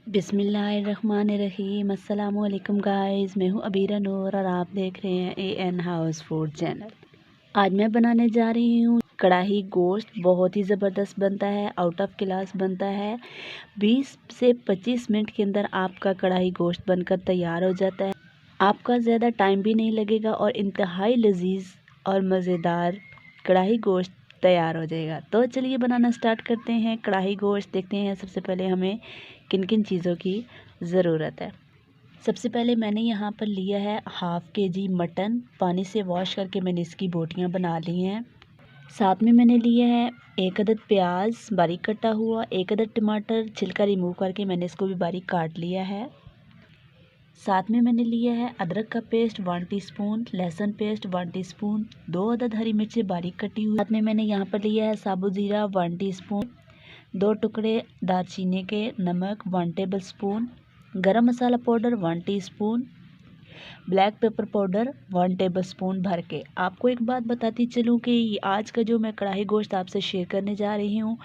बिस्मिल्लाहिर्रहमानिर्रहीम। अस्सलाम वालेकुम गाइस, मैं हूँ अबीरा नूर और आप देख रहे हैं एन हाउस फूड चैनल। आज मैं बनाने जा रही हूँ कढ़ाई गोश्त। बहुत ही ज़बरदस्त बनता है, आउट ऑफ क्लास बनता है। 20 से 25 मिनट के अंदर आपका कढ़ाई गोश्त बनकर तैयार हो जाता है। आपका ज़्यादा टाइम भी नहीं लगेगा और इंतहाई लजीज और मज़ेदार कढ़ाई गोश्त तैयार हो जाएगा। तो चलिए बनाना स्टार्ट करते हैं। कढ़ाई गोश्त देखते हैं सबसे पहले हमें किन किन चीज़ों की ज़रूरत है। सबसे पहले मैंने यहाँ पर लिया है हाफ़ केजी मटन। पानी से वॉश करके मैंने इसकी बोटियाँ बना ली हैं। साथ में मैंने लिया है 1 अदद प्याज बारीक कटा हुआ, 1 अदद टमाटर छिलका रिमूव करके मैंने इसको भी बारीक काट लिया है। साथ में मैंने लिया है अदरक का पेस्ट 1 टीस्पून, लहसुन पेस्ट 1 टीस्पून, 2 अदद हरी मिर्ची बारीक कटी हुई। साथ में मैंने यहाँ पर लिया है साबुत ज़ीरा 1 टीस्पून, 2 टुकड़े दालचीनी के, नमक 1 tablespoon, garam masala powder 1 teaspoon, black pepper powder 1 tablespoon भर के। आपको एक बात बताती चलूँ कि आज का जो मैं कढ़ाई गोश्त आपसे शेयर करने जा रही हूँ,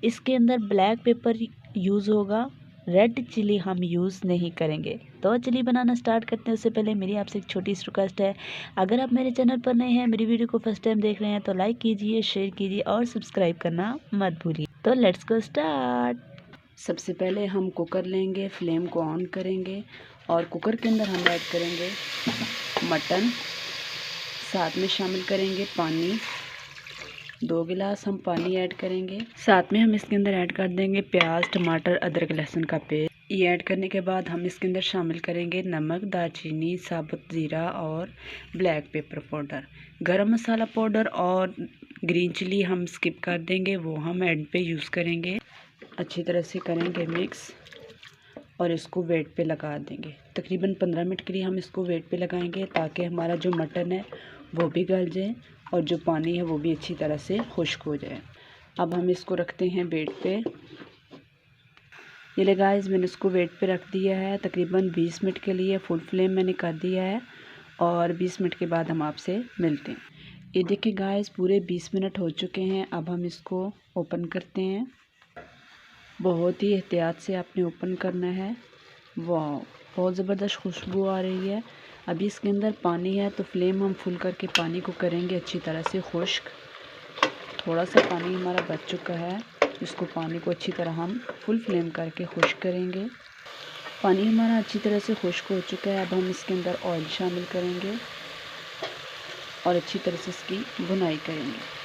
इसके अंदर ब्लैक पेपर यूज़ होगा, रेड चिली हम यूज़ नहीं करेंगे। तो चलिए बनाना स्टार्ट करते हैं। उससे पहले मेरी आपसे एक छोटी सी रिक्वेस्ट है, अगर आप मेरे चैनल पर नए हैं, मेरी वीडियो को फर्स्ट टाइम देख रहे हैं, तो लाइक कीजिए, शेयर कीजिए और सब्सक्राइब करना मत भूलिए। तो लेट्स गो स्टार्ट। सबसे पहले हम कुकर लेंगे, फ्लेम को ऑन करेंगे और कुकर के अंदर हम ऐड करेंगे मटन। साथ में शामिल करेंगे पानी, 2 गिलास हम पानी ऐड करेंगे। साथ में हम इसके अंदर ऐड कर देंगे प्याज, टमाटर, अदरक, लहसुन का पेस्ट। ये ऐड करने के बाद हम इसके अंदर शामिल करेंगे नमक, दालचीनी, साबुत ज़ीरा और ब्लैक पेपर पाउडर। गरम मसाला पाउडर और ग्रीन चिली हम स्किप कर देंगे, वो हम एंड पे यूज़ करेंगे। अच्छी तरह से करेंगे मिक्स और इसको वेट पे लगा देंगे। तकरीबन 15 मिनट के लिए हम इसको वेट पे लगाएंगे ताकि हमारा जो मटन है वो भी गल जाए और जो पानी है वो भी अच्छी तरह से खुश्क हो जाए। अब हम इसको रखते हैं वेट पे। ये ले गाइस, मैंने इसको वेट पे रख दिया है तकरीबन 20 मिनट के लिए। फुल फ्लेम मैंने कर दिया है और 20 मिनट के बाद हम आपसे मिलते हैं। ये देखिए गाइस, पूरे 20 मिनट हो चुके हैं। अब हम इसको ओपन करते हैं। बहुत ही एहतियात से आपने ओपन करना है। वाह, बहुत ज़बरदस्त खुशबू आ रही है। अभी इसके अंदर पानी है तो फ्लेम हम फुल करके पानी को करेंगे अच्छी तरह से खुश्क। थोड़ा सा पानी हमारा बच चुका है, इसको पानी को अच्छी तरह हम फुल फ्लेम करके खुश्क करेंगे। पानी हमारा अच्छी तरह से खुश्क हो चुका है। अब हम इसके अंदर ऑयल शामिल करेंगे और अच्छी तरह से इसकी भुनाई करेंगे।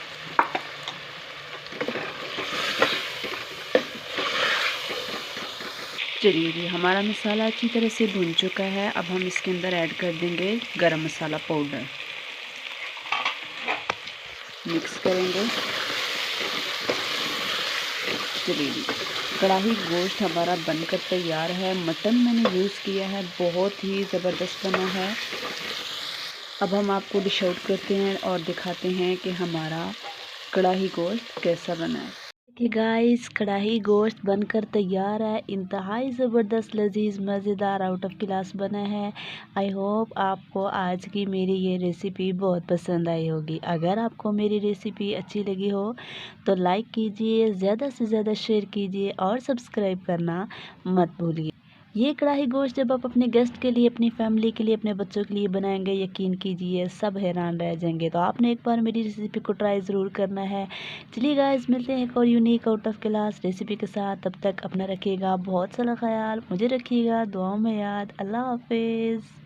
चलिए जी, हमारा मसाला अच्छी तरह से भुन चुका है। अब हम इसके अंदर ऐड कर देंगे गरम मसाला पाउडर, मिक्स करेंगे। चलिए जी, कढ़ाई गोश्त हमारा बनकर तैयार है। मटन मैंने यूज़ किया है, बहुत ही ज़बरदस्त बना है। अब हम आपको डिश आउट करते हैं और दिखाते हैं कि हमारा कढ़ाई गोश्त कैसा बना है। कि गाइस, कढ़ाई गोश्त बनकर तैयार है। इंतहाई ज़बरदस्त लजीज मज़ेदार आउट ऑफ क्लास बना है। आई होप आपको आज की मेरी ये रेसिपी बहुत पसंद आई होगी। अगर आपको मेरी रेसिपी अच्छी लगी हो तो लाइक कीजिए, ज़्यादा से ज़्यादा शेयर कीजिए और सब्सक्राइब करना मत भूलिए। ये कढ़ाई गोश्त जब आप अपने गेस्ट के लिए, अपनी फैमिली के लिए, अपने बच्चों के लिए बनाएंगे, यकीन कीजिए सब हैरान रह जाएंगे। तो आपने एक बार मेरी रेसिपी को ट्राई ज़रूर करना है। चलिए गाइस, मिलते हैं एक और unique out of class recipe के साथ। तब तक अपना रखिएगा बहुत सारा ख्याल, मुझे रखिएगा दुआओं में याद। अल्लाह हाफिज़।